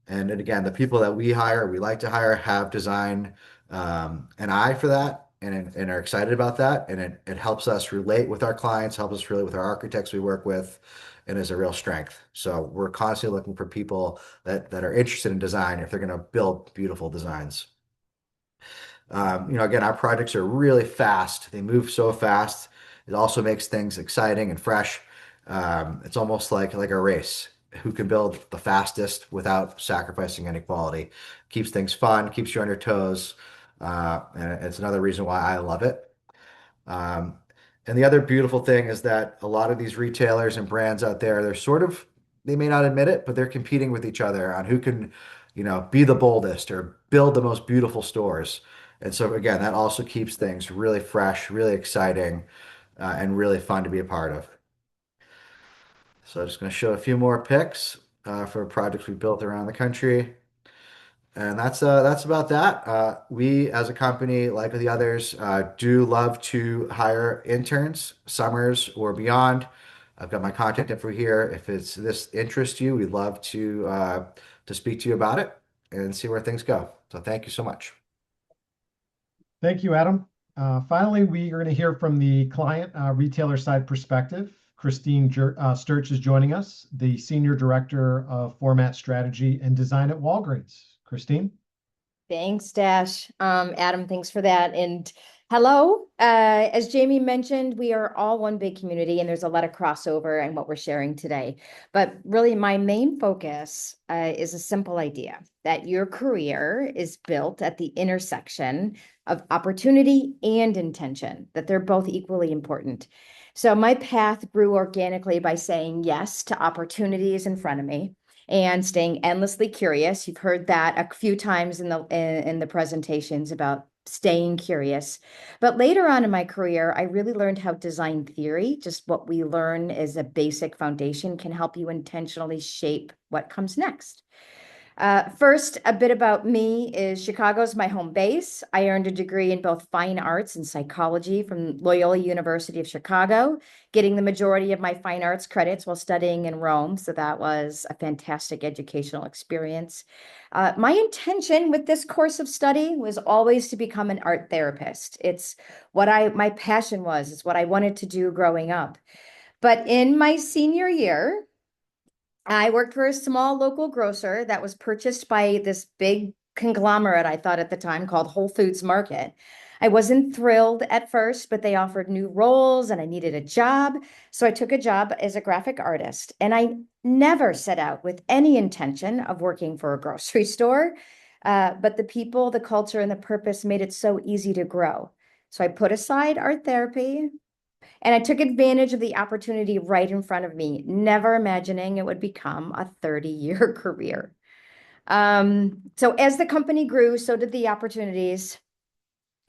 And again, the people that we like to hire, have design an eye for that and are excited about that. And it helps us relate with our clients, helps us relate with our architects we work with, and is a real strength. So we're constantly looking for people that are interested in design if they're going to build beautiful designs. Again, our projects are really fast. They move so fast. It also makes things exciting and fresh. It's almost like a race. Who can build the fastest without sacrificing any quality? Keeps things fun, keeps you on your toes, and it's another reason why I love it. Um, and the other beautiful thing is that a lot of these retailers and brands out there, they may not admit it, but they're competing with each other on who can, be the boldest or build the most beautiful stores. And so again, that also keeps things really fresh, really exciting, and really fun to be a part of. So I'm just going to show a few more pics for projects we built around the country. And that's about that. We, as a company, like the others, do love to hire interns, summers or beyond. I've got my contact info here. If this interests you, we'd love to speak to you about it and see where things go. So thank you so much. Thank you, Adam. Finally, we are going to hear from the client retailer side perspective. Sturch is joining us, the Senior Director of Format Strategy and Design at Walgreens. Christine? Thanks, Dash. Adam, thanks for that. And hello. As Jamie mentioned, we are all one big community and there's a lot of crossover in what we're sharing today. But really, my main focus is a simple idea that your career is built at the intersection of opportunity and intention, that they're both equally important. So my path grew organically by saying yes to opportunities in front of me and staying endlessly curious. You've heard that a few times in the presentations about staying curious. But later on in my career, I really learned how design theory, just what we learn as a basic foundation, can help you intentionally shape what comes next. First, a bit about me is Chicago's my home base. I earned a degree in both fine arts and psychology from Loyola University of Chicago, getting the majority of my fine arts credits while studying in Rome. So that was a fantastic educational experience. My intention with this course of study was always to become an art therapist. It's what my passion was. It's what I wanted to do growing up. But in my senior year, I worked for a small local grocer that was purchased by this big conglomerate, I thought at the time, called Whole Foods Market. I wasn't thrilled at first, but they offered new roles and I needed a job. So I took a job as a graphic artist. And I never set out with any intention of working for a grocery store. But the people, the culture, and the purpose made it so easy to grow. So I put aside art therapy, and I took advantage of the opportunity right in front of me, never imagining it would become a 30-year career. So as the company grew, so did the opportunities.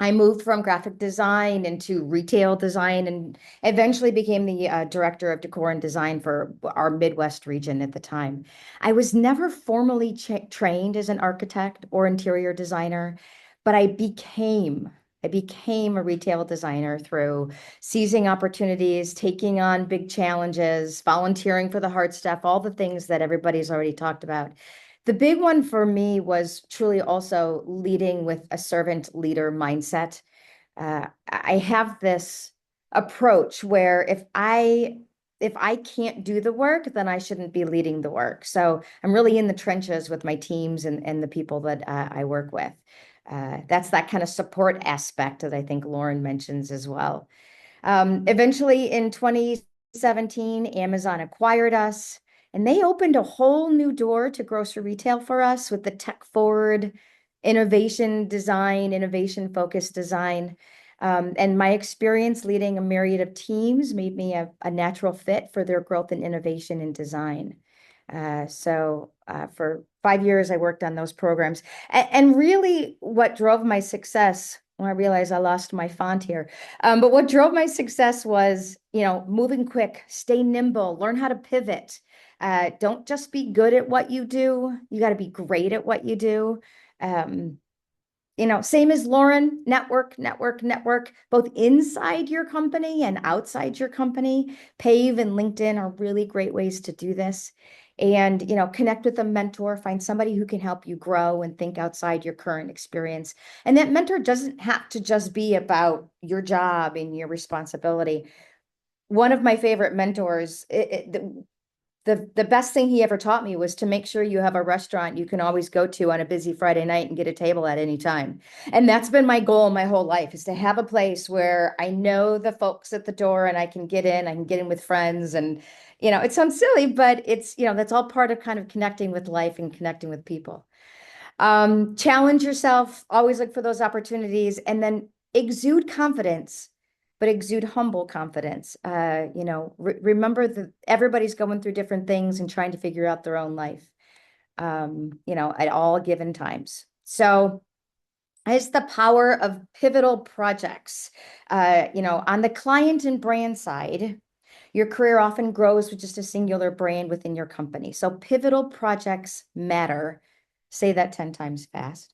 I moved from graphic design into retail design and eventually became the director of decor and design for our Midwest region at the time. I was never formally trained as an architect or interior designer, but I became a retail designer through seizing opportunities, taking on big challenges, volunteering for the hard stuff, all the things that everybody's already talked about. The big one for me was truly also leading with a servant leader mindset. I have this approach where if I can't do the work, then I shouldn't be leading the work. So I'm really in the trenches with my teams and the people that I work with. That's that kind of support aspect that I think Lauren mentions as well. Eventually in 2017, Amazon acquired us and they opened a whole new door to grocery retail for us with the tech forward innovation design, innovation focused design. And my experience leading a myriad of teams made me a natural fit for their growth and innovation in design. So for 5 years, I worked on those programs. And really what drove my success, well, I realize I lost my font here, but what drove my success was, moving quick, stay nimble, learn how to pivot. Don't just be good at what you do. You got to be great at what you do. Same as Lauren, network, both inside your company and outside your company. Pave and LinkedIn are really great ways to do this. And, connect with a mentor, find somebody who can help you grow and think outside your current experience. And that mentor doesn't have to just be about your job and your responsibility. One of my favorite mentors, the best thing he ever taught me was to make sure you have a restaurant you can always go to on a busy Friday night and get a table at any time. And that's been my goal my whole life, is to have a place where I know the folks at the door and I can get in with friends. And, it sounds silly, but it's, that's all part of kind of connecting with life and connecting with people. Challenge yourself, always look for those opportunities, and then exude confidence, but exude humble confidence. Remember that everybody's going through different things and trying to figure out their own life, at all given times. So it's the power of pivotal projects. On the client and brand side, your career often grows with just a singular brand within your company. So pivotal projects matter. Say that 10 times fast.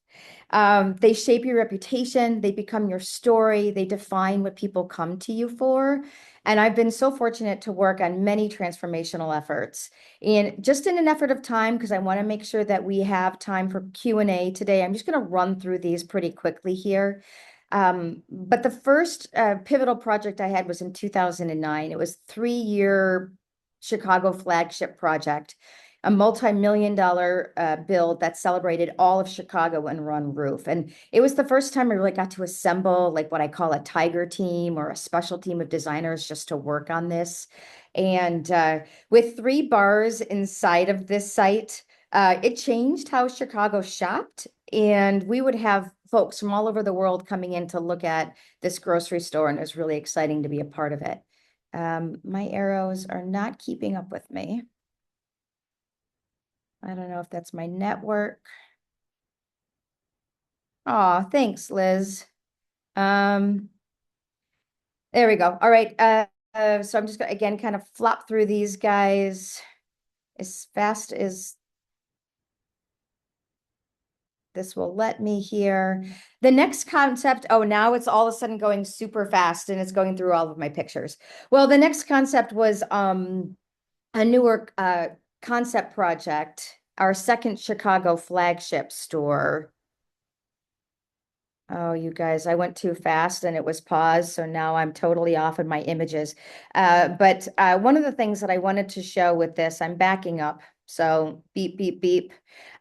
They shape your reputation. They become your story. They define what people come to you for. And I've been so fortunate to work on many transformational efforts. And just in an effort of time, because I want to make sure that we have time for Q&A today, I'm just going to run through these pretty quickly here. But the first pivotal project I had was in 2009. It was a 3-year Chicago flagship project, a multi-million-dollar build that celebrated all of Chicago in one roof. And it was the first time I really got to assemble like what I call a tiger team or a special team of designers just to work on this. And with 3 bars inside of this site, it changed how Chicago shopped. And we would have folks from all over the world coming in to look at this grocery store, and it was really exciting to be a part of it. My arrows are not keeping up with me. I don't know if that's my network. Oh, thanks, Liz. There we go. All right. So I'm just gonna, again, kind of flop through these guys as fast as this will let me here. The next concept, oh, now it's all of a sudden going super fast and it's going through all of my pictures. Well, the next concept was a newer concept project, our second Chicago flagship store. Oh, you guys, I went too fast and it was paused, so now I'm totally off in my images. But one of the things that I wanted to show with this, I'm backing up, so beep, beep, beep.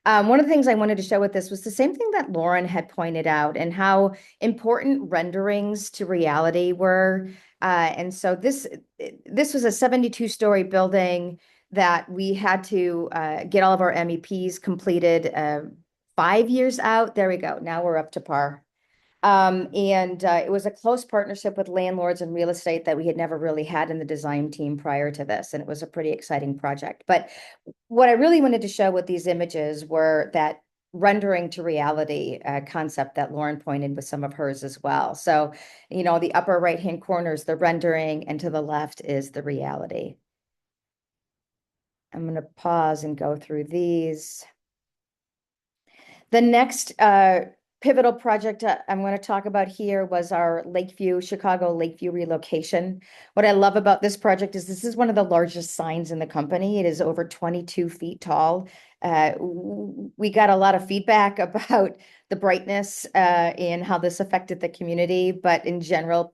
One of the things I wanted to show with this was the same thing that Lauren had pointed out, and how important renderings to reality were. And so this was a 72-story building that we had to get all of our MEPs completed 5 years out. There we go. Now we're up to par. And it was a close partnership with landlords and real estate that we had never really had in the design team prior to this. And it was a pretty exciting project. But what I really wanted to show with these images were that rendering to reality concept that Lauren pointed with some of hers as well. So, the upper right-hand corner is the rendering, and to the left is the reality. I'm going to pause and go through these. The next pivotal project I'm going to talk about here was our Chicago Lakeview relocation. What I love about this project is this is one of the largest signs in the company. It is over 22 feet tall. We got a lot of feedback about the brightness and how this affected the community, but in general,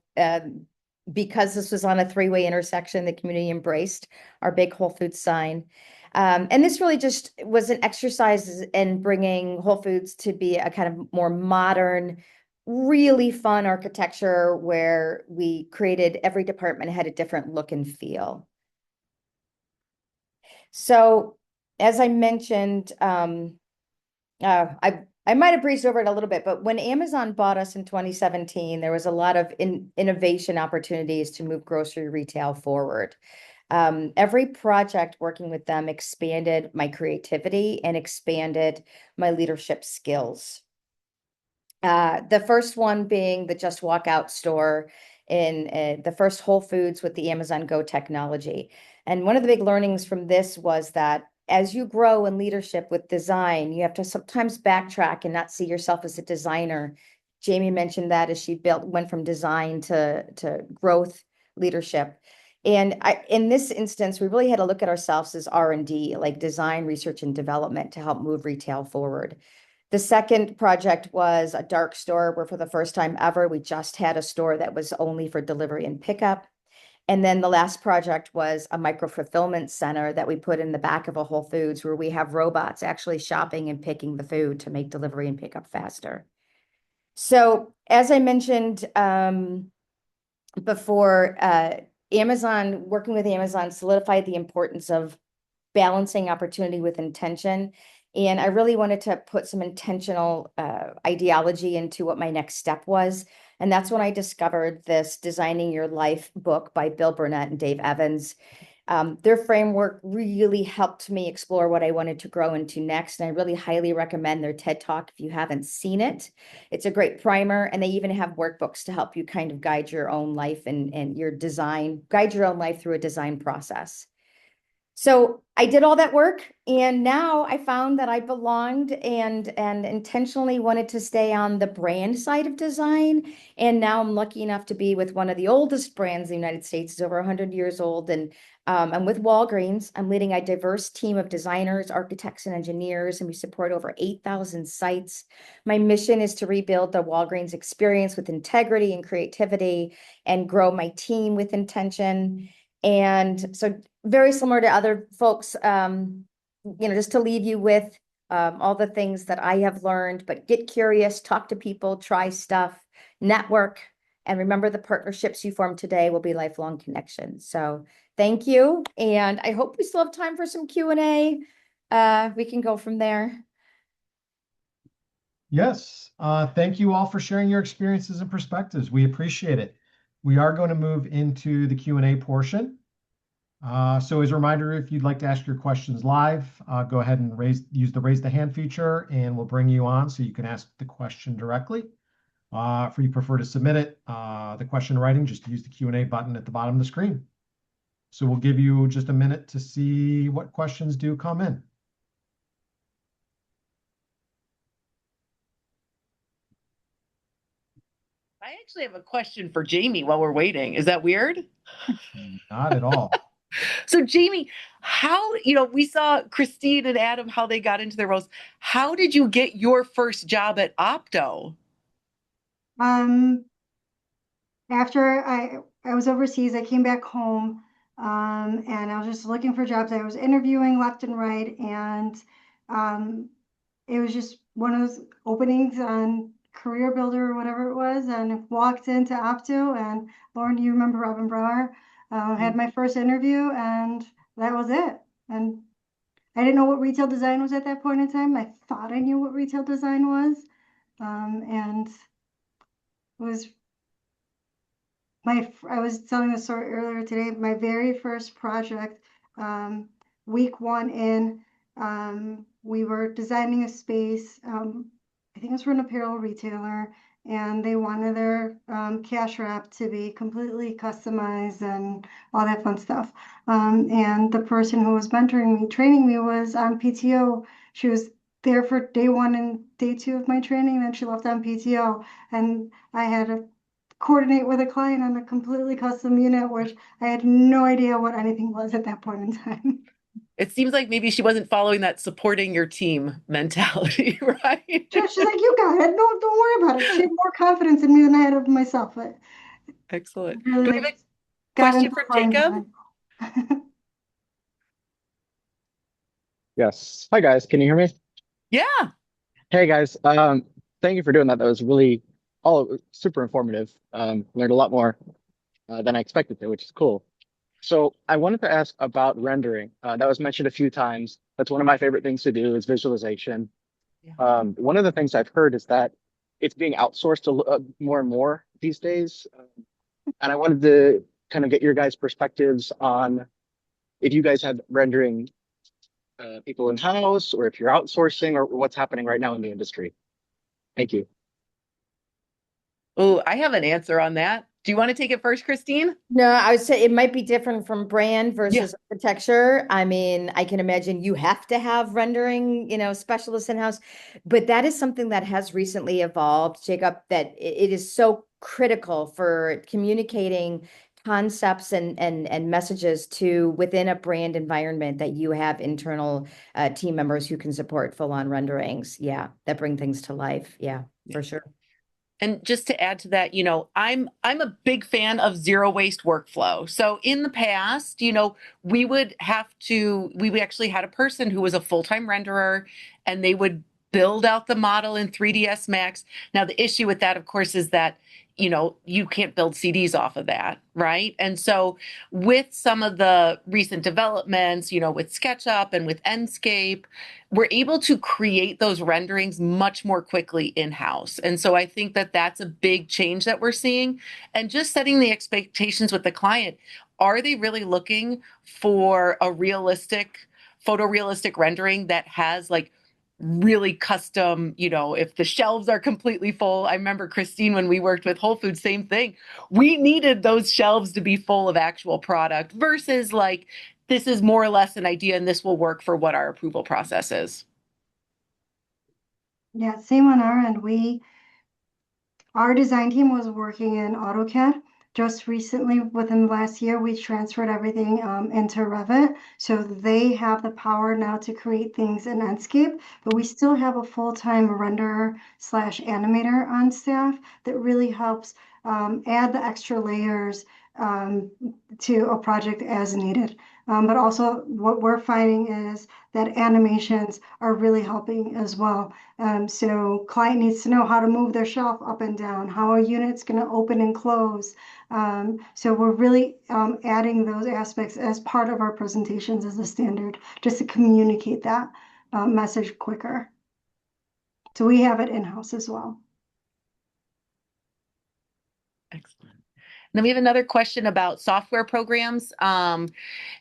because this was on a 3-way intersection, the community embraced our big Whole Foods sign. And this really just was an exercise in bringing Whole Foods to be a kind of more modern, really fun architecture where we created every department had a different look and feel. So as I mentioned, I might have breezed over it a little bit, but when Amazon bought us in 2017, there was a lot of innovation opportunities to move grocery retail forward. Every project working with them expanded my creativity and expanded my leadership skills. The first one being the Just Walk Out store in the first Whole Foods with the Amazon Go technology. And one of the big learnings from this was that as you grow in leadership with design, you have to sometimes backtrack and not see yourself as a designer. Jamie mentioned that as she went from design to growth leadership. And in this instance, we really had to look at ourselves as R&D, like design, research, and development, to help move retail forward. The second project was a dark store where for the first time ever, we just had a store that was only for delivery and pickup. And then the last project was a micro fulfillment center that we put in the back of a Whole Foods where we have robots actually shopping and picking the food to make delivery and pickup faster. So as I mentioned before, working with Amazon solidified the importance of balancing opportunity with intention. And I really wanted to put some intentional ideology into what my next step was. And that's when I discovered this Designing Your Life book by Bill Burnett and Dave Evans. Their framework really helped me explore what I wanted to grow into next. And I really highly recommend their TED Talk if you haven't seen it. It's a great primer. And they even have workbooks to help you kind of guide your own life and your design, guide your own life through a design process. So I did all that work, and now I found that I belonged and intentionally wanted to stay on the brand side of design. And now I'm lucky enough to be with one of the oldest brands in the United States. It's over 100 years old. And I'm with Walgreens. I'm leading a diverse team of designers, architects, and engineers, and we support over 8,000 sites. My mission is to rebuild the Walgreens experience with integrity and creativity and grow my team with intention. And so very similar to other folks, just to leave you with all the things that I have learned, but get curious, talk to people, try stuff, network, and remember the partnerships you form today will be lifelong connections. So thank you. And I hope we still have time for some Q&A. We can go from there. Yes. Thank you all for sharing your experiences and perspectives. We appreciate it. We are going to move into the Q&A portion. So as a reminder, if you'd like to ask your questions live, go ahead and use the raise the hand feature, and we'll bring you on so you can ask the question directly. If you prefer to submit it, the question in writing, just use the Q&A button at the bottom of the screen. So we'll give you just a minute to see what questions do come in. I actually have a question for Jamie while we're waiting. Is that weird? Not at all. So Jamie, how, we saw Christine and Adam, how they got into their roles. How did you get your first job at OPTO? After I was overseas, I came back home, and I was just looking for jobs. I was interviewing left and right, and it was just one of those openings on Career Builder or whatever it was, and I walked into OPTO, and Lauren, do you remember Robin Brower? Had my first interview, and that was it. And I didn't know what retail design was at that point in time. I thought I knew what retail design was, and it was I was telling the story earlier today. My very first project, week one in, we were designing a space. I think it was for an apparel retailer, and they wanted their cash wrap to be completely customized and all that fun stuff. And the person who was mentoring me, training me, was on PTO. She was there for day one and day two of my training, then she left on PTO, and I had to coordinate with a client on a completely custom unit, which I had no idea what anything was at that point in time. It seems like maybe she wasn't following that supporting your team mentality, right? She's like, you got it. No, don't worry about it. She had more confidence in me than I had of myself. But Excellent. really, Do we have a got question into for frying Jacob? pan. Yes. Hi guys, can you hear me? Yeah. Hey guys, thank you for doing that. That was really all super informative. Learned a lot more than I expected to, which is cool. So I wanted to ask about rendering. That was mentioned a few times. That's one of my favorite things to do is visualization. Yeah. One of the things I've heard is that it's being outsourced more and more these days. And I wanted to kind of get your guys' perspectives on if you guys have rendering people in-house, or if you're outsourcing, or what's happening right now in the industry. Thank you. Oh, I have an answer on that. Do you want to take it first, Christine? No, I would say it might be different from brand Yeah. versus architecture. I mean, I can imagine you have to have rendering, specialists in-house, but that is something that has recently evolved, Jacob, that it is so critical for communicating concepts and messages to within a brand environment that you have internal team members who can support full-on renderings. Yeah, that bring things to life. Yeah, for sure. And just to add to that, I'm a big fan of zero waste workflow. So in the past, we actually had a person who was a full-time renderer, and they would build out the model in 3ds Max. Now the issue with that, of course, is that you can't build CDs off of that, right? And so with some of the recent developments, with SketchUp and with Enscape, we're able to create those renderings much more quickly in-house. And so I think that that's a big change that we're seeing. And just setting the expectations with the client. Are they really looking for a photorealistic rendering that has like really custom, if the shelves are completely full? I remember Christine, when we worked with Whole Foods, same thing. We needed those shelves to be full of actual product versus like, this is more or less an idea and this will work for what our approval process is. Yeah, same on our end. Our design team was working in AutoCAD. Just recently, within the last year, we transferred everything into Revit. So they have the power now to create things in Enscape, but we still have a full-time renderer slash animator on staff that really helps add the extra layers to a project as needed. But also what we're finding is that animations are really helping as well. So client needs to know how to move their shelf up and down, how a unit's going to open and close. So we're really adding those aspects as part of our presentations as a standard, just to communicate that message quicker. So we have it in-house as well. Excellent. Then we have another question about software programs.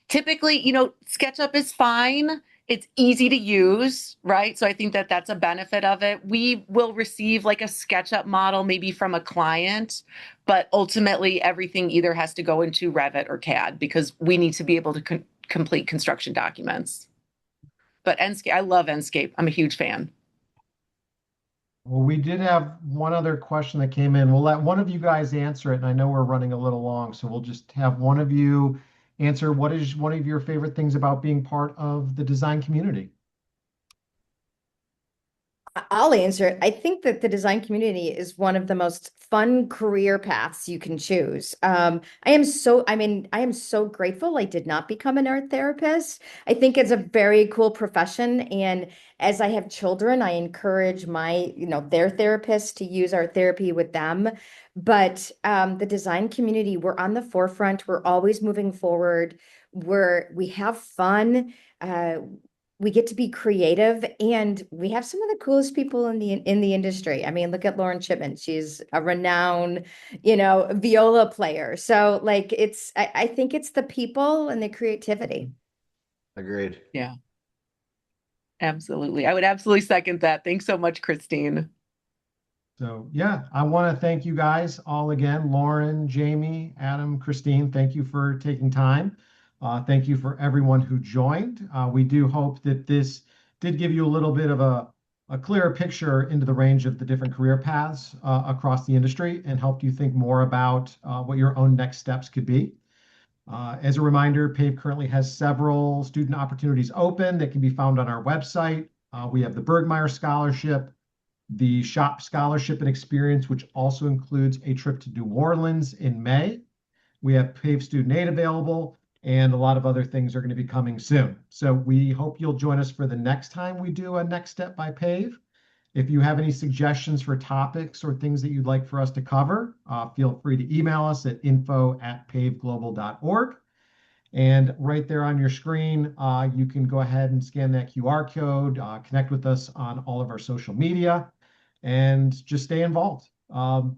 Typically, SketchUp is fine. It's easy to use, right? So I think that that's a benefit of it. We will receive like a SketchUp model maybe from a client, but ultimately everything either has to go into Revit or CAD because we need to be able to complete construction documents. But Enscape, I love Enscape. I'm a huge fan. Well, we did have one other question that came in. We'll let one of you guys answer it, and I know we're running a little long, so we'll just have one of you answer. What is one of your favorite things about being part of the design community? I'll answer it. I think that the design community is one of the most fun career paths you can choose. I am so grateful I did not become an art therapist. I think it's a very cool profession. And as I have children, I encourage their therapists to use art therapy with them. But the design community, we're on the forefront. We're always moving forward. We have fun. We get to be creative, and we have some of the coolest people in the industry. I mean, look at Lauren Chipman. She's a renowned, viola player. So like I think it's the people and the creativity. Agreed. Yeah, absolutely. I would absolutely second that. Thanks so much, Christine. So yeah, I want to thank you guys all again, Lauren, Jamie, Adam, Christine. Thank you for taking time. Thank you for everyone who joined. We do hope that this did give you a little bit of a clearer picture into the range of the different career paths across the industry and helped you think more about what your own next steps could be. As a reminder, PAVE currently has several student opportunities open that can be found on our website. We have the Bergmeyer Scholarship, the Shop Scholarship and Experience, which also includes a trip to New Orleans in May. We have PAVE Student Aid available, and a lot of other things are going to be coming soon. So we hope you'll join us for the next time we do a Next Step by PAVE. If you have any suggestions for topics or things that you'd like for us to cover, feel free to email us at info@paveglobal.org. And right there on your screen, you can go ahead and scan that QR code, connect with us on all of our social media, and just stay involved.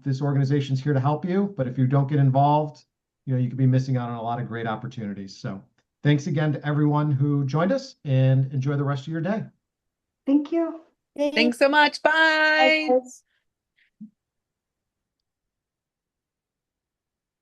This organization is here to help you, but if you don't get involved, you could be missing out on a lot of great opportunities. So thanks again to everyone who joined us, and enjoy the rest of your day. Thank you. Thanks so much. Bye. Bye, guys.